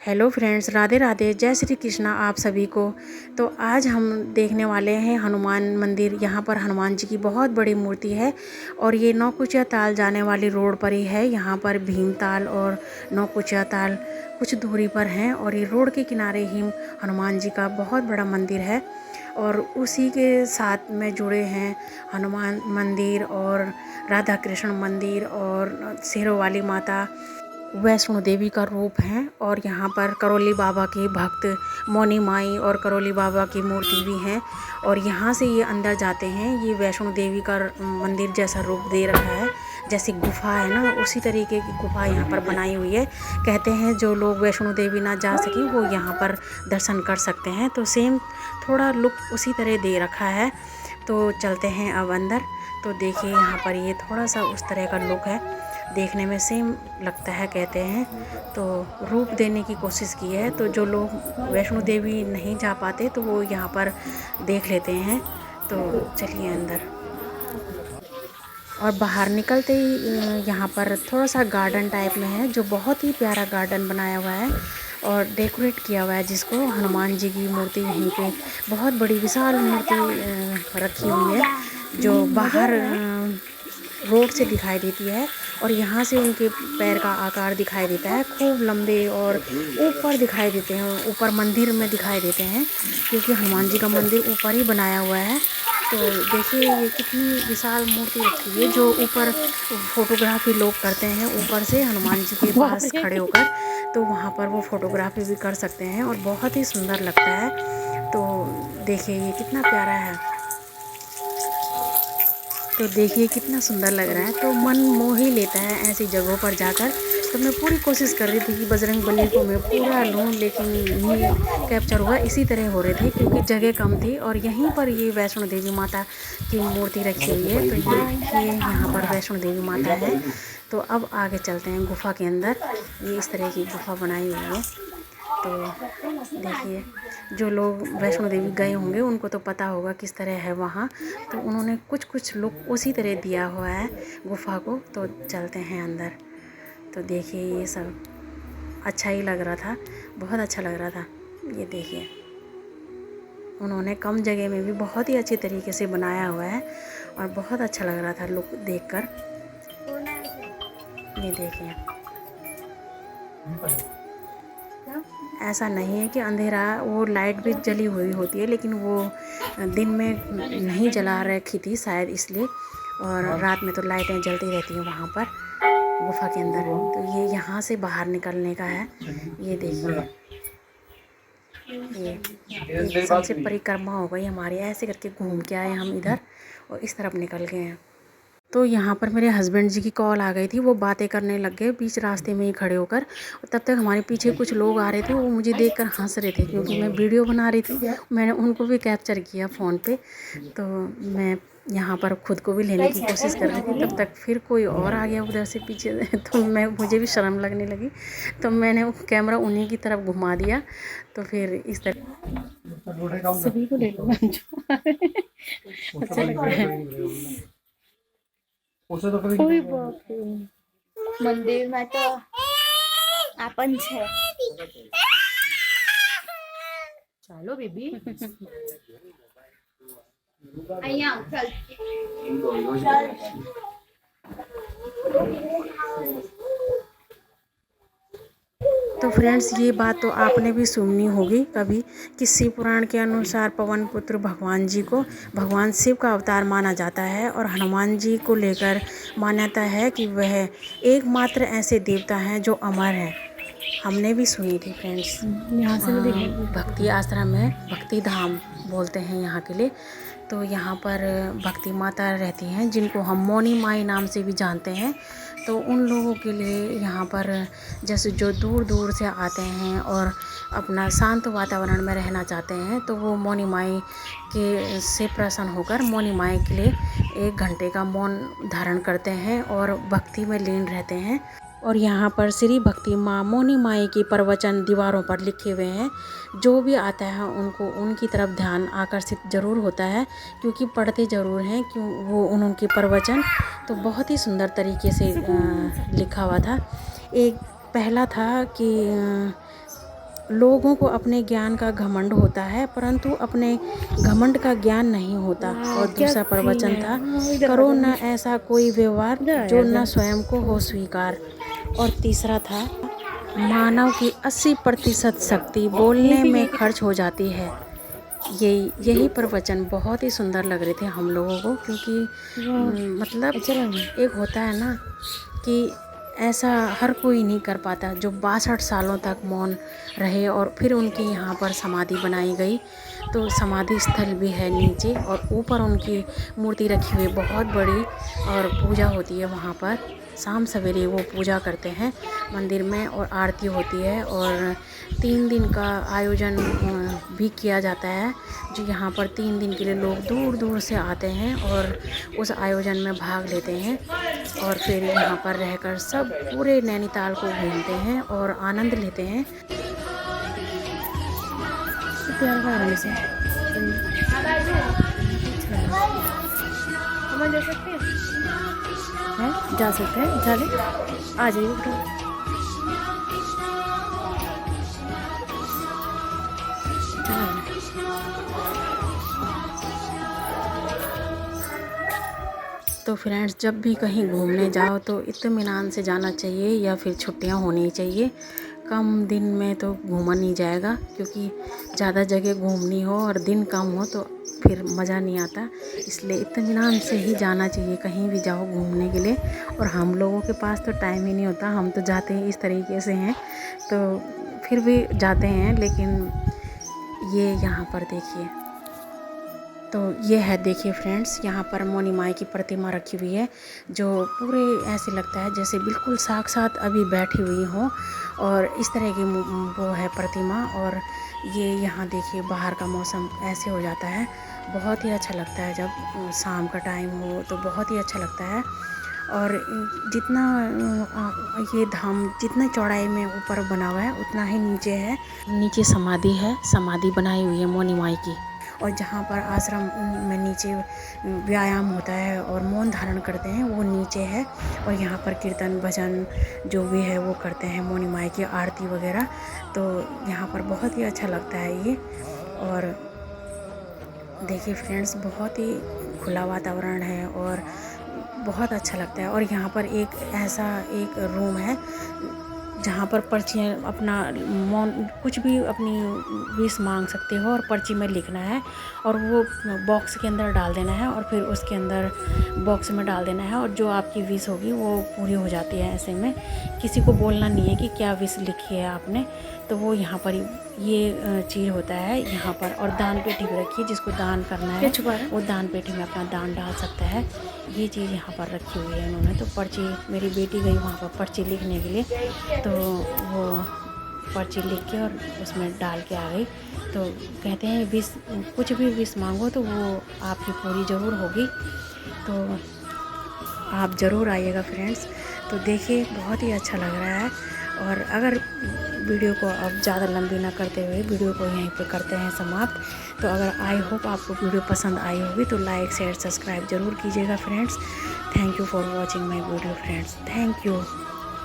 Hello friends, Radhe Radhe, जय श्री कृष्णा आप सभी को। तो आज हम देखने वाले हैं हनुमान मंदिर। यहाँ पर हनुमान जी की बहुत बड़ी मूर्ति है और ये नौकुचिया ताल जाने वाली रोड पर ही है। यहाँ पर भीमताल और नौकुचिया ताल कुछ दूरी पर हैं और ये रोड के किनारे ही हनुमान जी का बहुत बड़ा मंदिर है। और उसी के साथ में जुड़े हैं हनुमान मंदिर और राधा कृष्ण मंदिर और शेरों वाली माता, वैष्णो देवी का रूप है। और यहाँ पर करौली बाबा के भक्त मौनी माई और करौली बाबा की मूर्ति भी हैं। और यहाँ से ये अंदर जाते हैं। ये वैष्णो देवी का मंदिर जैसा रूप दे रखा है, जैसे गुफा है ना, उसी तरीके की गुफा यहाँ पर बनाई हुई है। कहते हैं जो लोग वैष्णो देवी ना जा सकें वो यहाँ पर दर्शन कर सकते हैं। तो सेम थोड़ा लुक उसी तरह दे रखा है। तो चलते हैं अब अंदर। तो देखिए यहाँ पर ये थोड़ा सा उस तरह का लुक है, देखने में सेम लगता है कहते हैं। तो रूप देने की कोशिश की है। तो जो लोग वैष्णो देवी नहीं जा पाते तो वो यहाँ पर देख लेते हैं। तो चलिए अंदर। और बाहर निकलते ही यहाँ पर थोड़ा सा गार्डन टाइप में है, जो बहुत ही प्यारा गार्डन बनाया हुआ है और डेकोरेट किया हुआ है, जिसको हनुमान जी की मूर्ति यहीं पे बहुत बड़ी विशाल मूर्ति रखी हुई है, जो बाहर रोड से दिखाई देती है। और यहाँ से उनके पैर का आकार दिखाई देता है, खूब लंबे और ऊपर दिखाई देते हैं, ऊपर मंदिर में दिखाई देते हैं, क्योंकि हनुमान जी का मंदिर ऊपर ही बनाया हुआ है। तो देखिए ये कितनी विशाल मूर्ति रखी है, जो ऊपर फोटोग्राफी लोग करते हैं ऊपर से हनुमान जी के पास खड़े होकर। तो वहाँ पर वो फोटोग्राफी भी कर सकते हैं और बहुत ही सुंदर लगता है। तो देखिए ये कितना प्यारा है। तो देखिए कितना सुंदर लग रहा है। तो मन मोह ही लेता है ऐसी जगहों पर जाकर। तो मैं पूरी कोशिश कर रही थी कि बजरंगबली को मैं पूरा लूँ, लेकिन नहीं कैप्चर हुआ। इसी तरह हो रहे थे क्योंकि जगह कम थी। और यहीं पर ये वैष्णो देवी माता की मूर्ति रखी हुई है। तो ये यहाँ पर वैष्णो देवी माता है। तो अब आगे चलते हैं गुफा के अंदर। ये इस तरह की गुफा बनाई हुई है। तो देखिए जो लोग वैष्णो देवी गए होंगे उनको तो पता होगा किस तरह है वहाँ। तो उन्होंने कुछ लुक उसी तरह दिया हुआ है गुफा को। तो चलते हैं अंदर। तो देखिए ये सब अच्छा ही लग रहा था, बहुत अच्छा लग रहा था। ये देखिए उन्होंने कम जगह में भी बहुत ही अच्छे तरीके से बनाया हुआ है और बहुत अच्छा लग रहा था लुक देखकर। ये देखिए ऐसा नहीं है कि अंधेरा, वो लाइट भी जली हुई होती है, लेकिन वो दिन में नहीं जला रखी थी शायद इसलिए। और रात में तो लाइटें जलती रहती हैं वहाँ पर गुफा के अंदर। तो ये यहाँ से बाहर निकलने का है। ये देखिए ये सबसे परिक्रमा हो गई हमारी। ऐसे करके घूम के आए हम इधर और इस तरफ निकल गए हैं। तो यहाँ पर मेरे हस्बैंड जी की कॉल आ गई थी। वो बातें करने लग गए बीच रास्ते में ही खड़े होकर। और तब तक हमारे पीछे कुछ लोग आ रहे थे, वो मुझे देखकर हंस रहे थे क्योंकि मैं वीडियो बना रही थी। मैंने उनको भी कैप्चर किया फ़ोन पे। तो मैं यहाँ पर खुद को भी लेने की कोशिश कर रही थी, तब तक फिर कोई और आ गया उधर से पीछे। तो मुझे भी शर्म लगने लगी। तो मैंने कैमरा उन्हीं की तरफ घुमा दिया। तो फिर इस तरह सभी को ले लो। अच्छा लग रहा है। कोई बाप रे, મંદિરમાં તો આપણ છે. ચાલો બેબી અહીંયા આવ, ચાલ. तो फ्रेंड्स ये बात तो आपने भी सुनी होगी कभी कि शिव पुराण के अनुसार पवन पुत्र भगवान जी को भगवान शिव का अवतार माना जाता है। और हनुमान जी को लेकर मान्यता है कि वह एकमात्र ऐसे देवता हैं जो अमर हैं। हमने भी सुनी थी फ्रेंड्स। यहाँ से भक्ति आश्रम है, भक्ति धाम बोलते हैं यहाँ के लिए। तो यहाँ पर भक्ति माता रहती हैं, जिनको हम मौनी माई नाम से भी जानते हैं। तो उन लोगों के लिए यहाँ पर जैसे जो दूर दूर से आते हैं और अपना शांत वातावरण में रहना चाहते हैं, तो वो मौनी माई के से प्रसन्न होकर मौनी माई के लिए 1 घंटे का मौन धारण करते हैं और भक्ति में लीन रहते हैं। और यहाँ पर श्री भक्ति माँ मौनी माई की प्रवचन दीवारों पर लिखे हुए हैं। जो भी आता है उनको उनकी तरफ ध्यान आकर्षित ज़रूर होता है, क्योंकि पढ़ते ज़रूर हैं क्यों वो उनकी प्रवचन। तो बहुत ही सुंदर तरीके से लिखा हुआ था। एक पहला था कि लोगों को अपने ज्ञान का घमंड होता है, परंतु अपने घमंड का ज्ञान नहीं होता। और दूसरा प्रवचन था, करो न ऐसा कोई व्यवहार जो न स्वयं को हो स्वीकार। और तीसरा था, मानव की 80% शक्ति बोलने में खर्च हो जाती है। यही प्रवचन बहुत ही सुंदर लग रहे थे हम लोगों को, क्योंकि मतलब एक होता है ना कि ऐसा हर कोई नहीं कर पाता जो 62 सालों तक मौन रहे। और फिर उनकी यहाँ पर समाधि बनाई गई। तो समाधि स्थल भी है नीचे, और ऊपर उनकी मूर्ति रखी हुई बहुत बड़ी, और पूजा होती है वहाँ पर। शाम सवेरे वो पूजा करते हैं मंदिर में, और आरती होती है। और 3 दिन का आयोजन भी किया जाता है, जो यहाँ पर 3 दिन के लिए लोग दूर दूर से आते हैं और उस आयोजन में भाग लेते हैं। और फिर यहाँ पर रहकर सब पूरे नैनीताल को घूमते हैं और आनंद लेते हैं। हम जा सकते हैं, जा सकते हैं, जा ले, आ जाइए उठो। तो फ्रेंड्स, जब भी कहीं घूमने जाओ तो इत्मीनान से जाना चाहिए, या फिर छुट्टियां होनी चाहिए। कम दिन में तो घूमा नहीं जाएगा, क्योंकि ज़्यादा जगह घूमनी हो और दिन कम हो तो फिर मज़ा नहीं आता। इसलिए इत्मीनान से ही जाना चाहिए कहीं भी जाओ घूमने के लिए। और हम लोगों के पास तो टाइम ही नहीं होता, हम तो जाते ही इस तरीके से हैं, तो फिर भी जाते हैं। लेकिन ये यहाँ पर देखिए, तो ये है, देखिए फ्रेंड्स, यहाँ पर मौनी माई की प्रतिमा रखी हुई है, जो पूरे ऐसे लगता है जैसे बिल्कुल साक्षात अभी बैठी हुई हो। और इस तरह की वो है प्रतिमा। और ये यहाँ देखिए, बाहर का मौसम ऐसे हो जाता है, बहुत ही अच्छा लगता है। जब शाम का टाइम हो तो बहुत ही अच्छा लगता है। और जितना ये धाम जितना चौड़ाई में ऊपर बना हुआ है, उतना ही नीचे है। नीचे समाधि है, समाधि बनाई हुई है मौनी माई की। और जहाँ पर आश्रम में नीचे व्यायाम होता है और मौन धारण करते हैं, वो नीचे है। और यहाँ पर कीर्तन भजन जो भी है वो करते हैं, मौनी माई की आरती वगैरह। तो यहाँ पर बहुत ही अच्छा लगता है ये। और देखिए फ्रेंड्स, बहुत ही खुला वातावरण है और बहुत अच्छा लगता है। और यहाँ पर एक रूम है जहाँ पर पर्चियाँ अपना मौन कुछ भी अपनी विश मांग सकते हो, और पर्ची में लिखना है और वो बॉक्स के अंदर डाल देना है, और फिर उसके अंदर बॉक्स में डाल देना है, और जो आपकी विश होगी वो पूरी हो जाती है। ऐसे में किसी को बोलना नहीं है कि क्या विश लिखी है आपने। तो वो यहाँ पर ये चीज़ होता है यहाँ पर। और दान पेटी भी रखी है, जिसको दान करना है वो दान पेटी में अपना दान डाल सकता है। ये चीज़ यहाँ पर रखी हुई है इन्होंने। तो पर्ची, मेरी बेटी गई वहाँ पर पर्ची लिखने के लिए, तो वो पर्ची लिख के और उसमें डाल के आ गई। तो कहते हैं विश, कुछ भी विश मांगो तो वो आपकी पूरी ज़रूर होगी। तो आप ज़रूर आइएगा फ्रेंड्स। तो देखिए, बहुत ही अच्छा लग रहा है। और अगर वीडियो को अब ज़्यादा लंबी ना करते हुए वीडियो को यहीं पे करते हैं समाप्त। तो अगर आई होप आपको वीडियो पसंद आई होगी तो लाइक शेयर सब्सक्राइब ज़रूर कीजिएगा friends. Thank you for watching my video friends, thank you.